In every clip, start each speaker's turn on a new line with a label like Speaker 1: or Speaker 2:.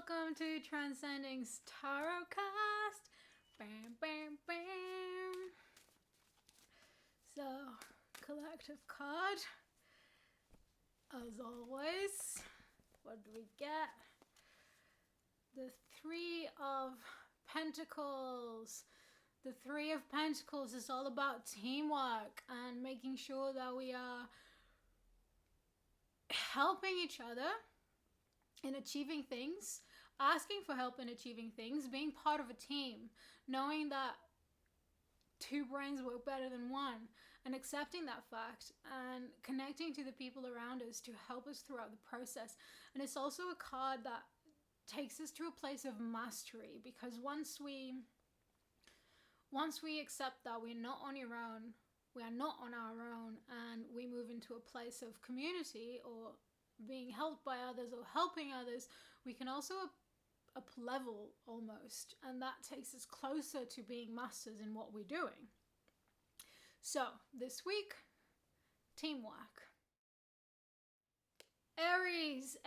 Speaker 1: welcome to Transcend-Ing Tarotcast. Bam, bam, bam. So, collective card. As always, what do we get? The Three of Pentacles. The Three of Pentacles is all about teamwork and making sure that we are helping each other in achieving things, asking for help in achieving things, being part of a team, knowing that two brains work better than one, and accepting that fact and connecting to the people around us to help us throughout the process. And it's also a card that takes us to a place of mastery, because once we accept that we're not on your own, we are not on our own, and we move into a place of community or being helped by others or helping others, we can also up level almost, and that takes us closer to being masters in what we're doing. So this week, teamwork. Aries,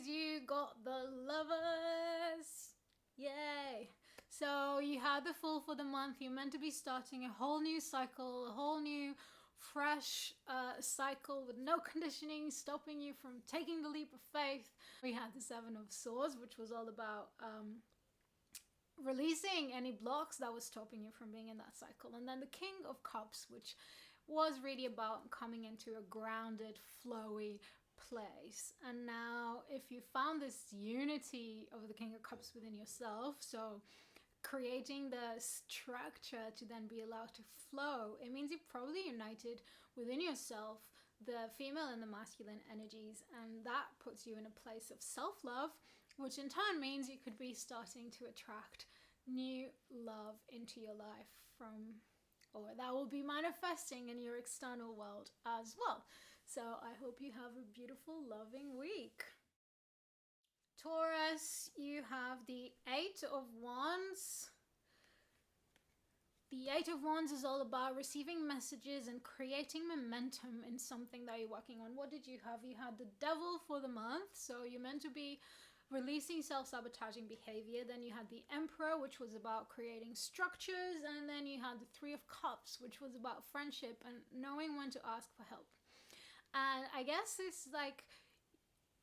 Speaker 1: you got the Lovers. Yay. So you had the Fool for the month. You're meant to be starting a whole new cycle, a whole new fresh cycle with no conditioning stopping you from taking the leap of faith. We had the Seven of Swords, which was all about releasing any blocks that was stopping you from being in that cycle. And then the King of Cups, which was really about coming into a grounded, flowy place. And now if you found this unity of the King of Cups within yourself, so creating the structure to then be allowed to flow, it means you've probably united within yourself the female and the masculine energies, and that puts you in a place of self-love, which in turn means you could be starting to attract new love into your life that will be manifesting in your external world as well. So I hope you have a beautiful, loving week. Taurus, you have the Eight of Wands. The Eight of Wands is all about receiving messages and creating momentum in something that you're working on. What did you have? You had the Devil for the month, so you're meant to be releasing self-sabotaging behavior. Then you had the Emperor, which was about creating structures, and then you had the Three of Cups, which was about friendship and knowing when to ask for help. And I guess it's like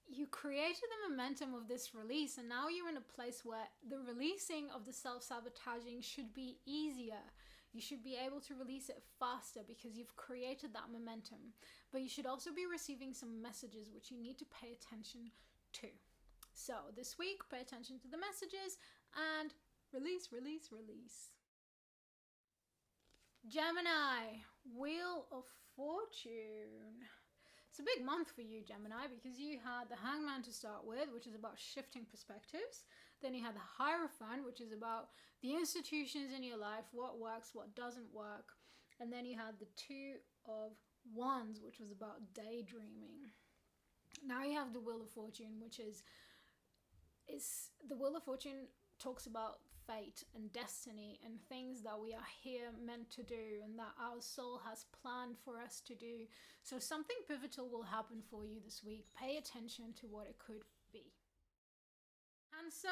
Speaker 1: you created the momentum of this release, and now you're in a place where the releasing of the self-sabotaging should be easier. You should be able to release it faster because you've created that momentum. But you should also be receiving some messages which you need to pay attention to. So this week, pay attention to the messages and release, release, release. Gemini, Wheel of Fortune. It's a big month for you, Gemini, because you had the Hangman to start with, which is about shifting perspectives. Then you had the Hierophant, which is about the institutions in your life, what works, what doesn't work. And then you had the Two of Wands, which was about daydreaming. Now you have the Wheel of Fortune, which is the Wheel of Fortune talks about fate and destiny and things that we are here meant to do and that our soul has planned for us to do. So something pivotal will happen for you this week. Pay attention to what it could be. Cancer,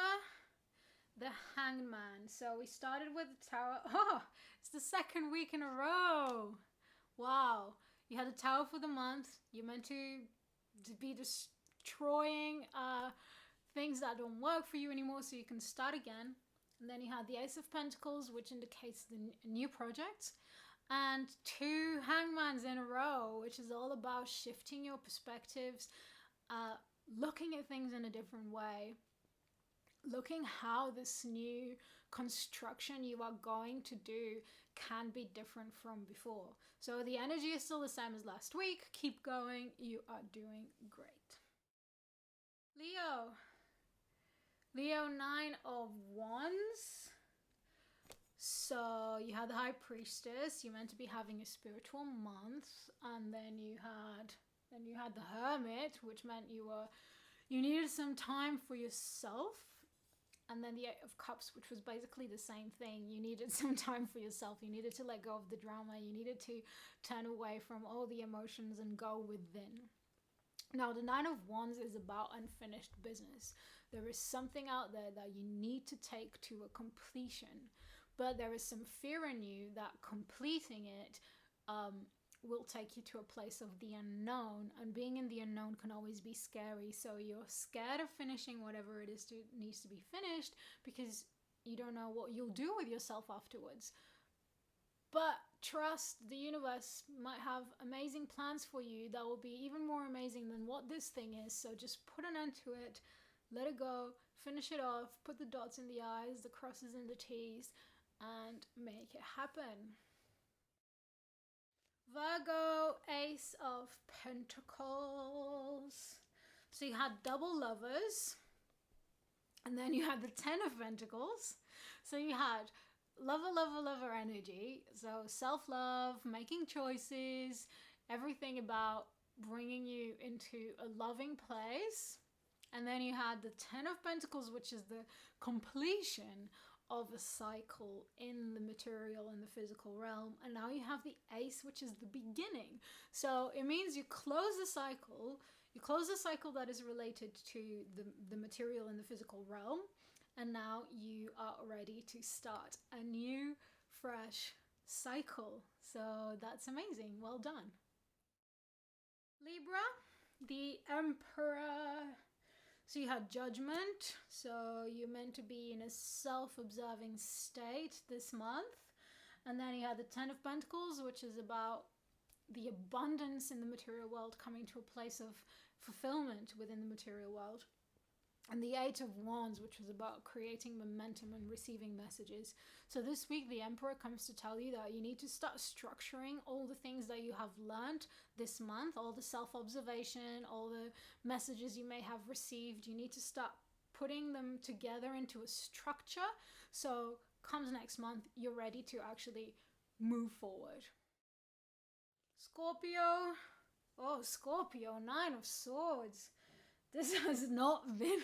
Speaker 1: the Hanged Man. So we started with the Tower. Oh, it's the second week in a row. Wow. You had the Tower for the month. You're meant to be destroying things that don't work for you anymore so you can start again. And then you had the Ace of Pentacles, which indicates the new project, and two Hangmans in a row, which is all about shifting your perspectives, looking at things in a different way, looking how this new construction you are going to do can be different from before. So the energy is still the same as last week. Keep going. You are doing great. Leo, Nine of Wands. So you had the High Priestess. You're meant to be having a spiritual month, and then you had the Hermit, which meant you needed some time for yourself. And then the Eight of Cups, which was basically the same thing. You needed some time for yourself. You needed to let go of the drama. You needed to turn away from all the emotions and go within. Now, the Nine of Wands is about unfinished business. There is something out there that you need to take to a completion, but there is some fear in you that completing it will take you to a place of the unknown, and being in the unknown can always be scary. So you're scared of finishing whatever it is needs to be finished because you don't know what you'll do with yourself afterwards. But trust, the universe might have amazing plans for you that will be even more amazing than what this thing is. So just put an end to it, let it go, finish it off, put the dots in the I's, the crosses in the T's, and make it happen. Virgo, Ace of Pentacles. So you had double lovers, and then you had the Ten of Pentacles. So you had lover energy. So self-love, making choices, everything about bringing you into a loving place. And then you had the Ten of Pentacles, which is the completion of a cycle in the material and the physical realm. And now you have the Ace, which is the beginning. So it means you close the cycle. You close the cycle that is related to the material and the physical realm. And now you are ready to start a new, fresh cycle. So that's amazing. Well done. Libra, the Emperor. So you had Judgment. So you're meant to be in a self-observing state this month. And then you had the Ten of Pentacles, which is about the abundance in the material world coming to a place of fulfillment within the material world. And the Eight of Wands, which was about creating momentum and receiving messages. So this week, the Emperor comes to tell you that you need to start structuring all the things that you have learned this month, all the self-observation, all the messages you may have received. You need to start putting them together into a structure. So comes next month, you're ready to actually move forward. Scorpio. Oh, Scorpio, Nine of Swords. This has not been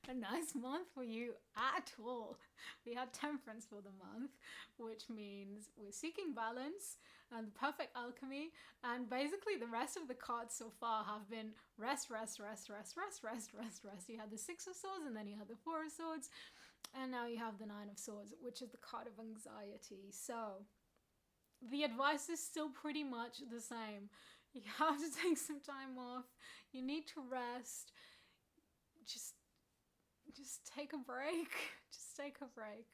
Speaker 1: a nice month for you at all. We had Temperance for the month, which means we're seeking balance and the perfect alchemy. And basically the rest of the cards so far have been rest. You had the Six of Swords, and then you had the Four of Swords, and now you have the Nine of Swords, which is the card of anxiety. So the advice is still pretty much the same. You have to take some time off. You need to rest. Just take a break. Just take a break.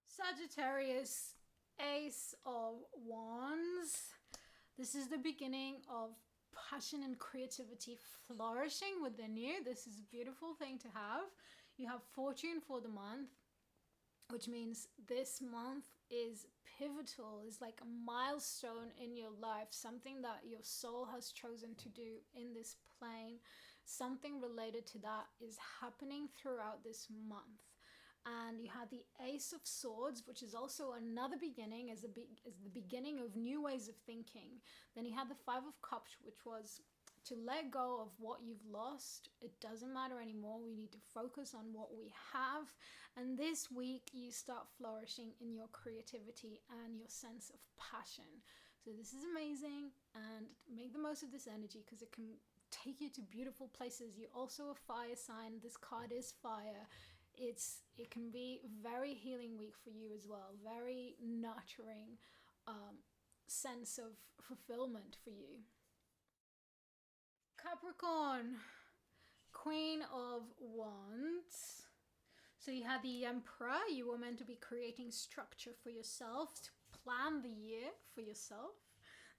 Speaker 1: Sagittarius, Ace of Wands. This is the beginning of passion and creativity flourishing within you. This is a beautiful thing to have. You have Fortune for the month, which means this month is pivotal, is like a milestone in your life, something that your soul has chosen to do in this plane. Something related to that is happening throughout this month. And you had the Ace of Swords, which is also another beginning, as the beginning of new ways of thinking. Then you had the Five of Cups, which was to let go of what you've lost. It doesn't matter anymore. We need to focus on what we have. And this week you start flourishing in your creativity and your sense of passion. So this is amazing, and make the most of this energy because it can take you to beautiful places. You're also a fire sign. This card is fire. It can be a very healing week for you as well. Very nurturing sense of fulfillment for you. Capricorn, Queen of Wands. So you had the Emperor. You were meant to be creating structure for yourself, to plan the year for yourself.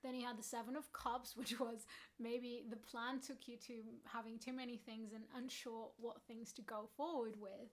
Speaker 1: Then you had the Seven of Cups, which was maybe the plan took you to having too many things and unsure what things to go forward with.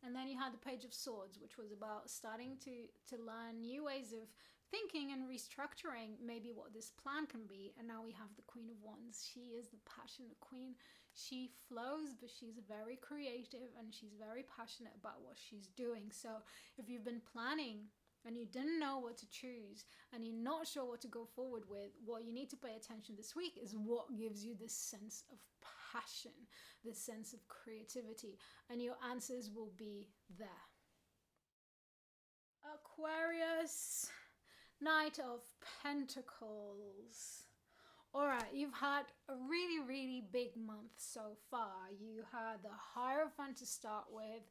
Speaker 1: And then you had the Page of Swords, which was about starting to learn new ways of thinking and restructuring maybe what this plan can be. And now we have the Queen of Wands. She is the passionate queen. She flows, but she's very creative and she's very passionate about what she's doing. So if you've been planning and you didn't know what to choose and you're not sure what to go forward with, what you need to pay attention this week is what gives you this sense of passion, this sense of creativity, and your answers will be there. Aquarius, Knight of Pentacles. Alright, you've had a really, really big month so far. You had the Hierophant to start with,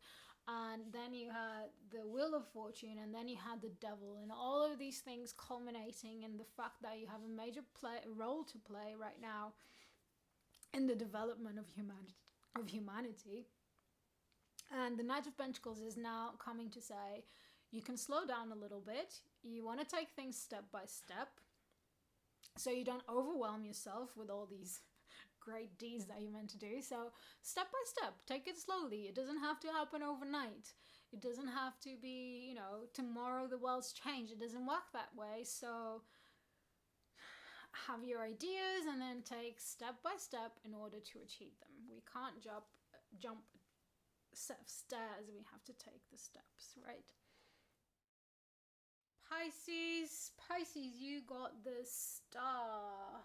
Speaker 1: and then you had the Wheel of Fortune, and then you had the Devil, and all of these things culminating in the fact that you have a major role to play right now in the development of humanity. And the Knight of Pentacles is now coming to say, you can slow down a little bit. You want to take things step by step, so you don't overwhelm yourself with all these great deeds that you're meant to do. So step by step, take it slowly. It doesn't have to happen overnight. It doesn't have to be, you know, tomorrow the world's changed. It doesn't work that way. So have your ideas and then take step by step in order to achieve them. We can't jump set of stairs. We have to take the steps, right? Pisces, you got the Star.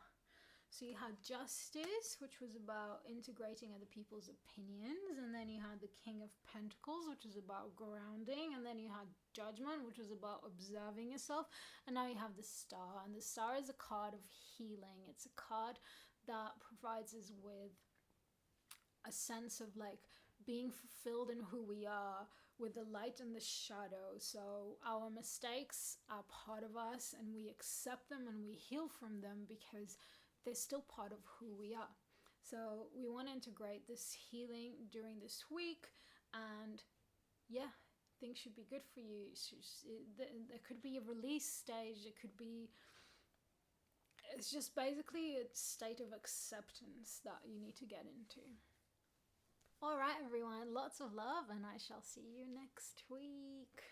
Speaker 1: So you had Justice, which was about integrating other people's opinions, and then you had the King of Pentacles, which is about grounding, and then you had Judgment, which was about observing yourself, and now you have the Star. And the Star is a card of healing. It's a card that provides us with a sense of like being fulfilled in who we are, with the light and the shadow. So our mistakes are part of us, and we accept them and we heal from them because they're still part of who we are. So we want to integrate this healing during this week, and yeah, things should be good for you. There could be a release stage. It could be, it's just basically a state of acceptance that you need to get into. Alright everyone, lots of love, and I shall see you next week.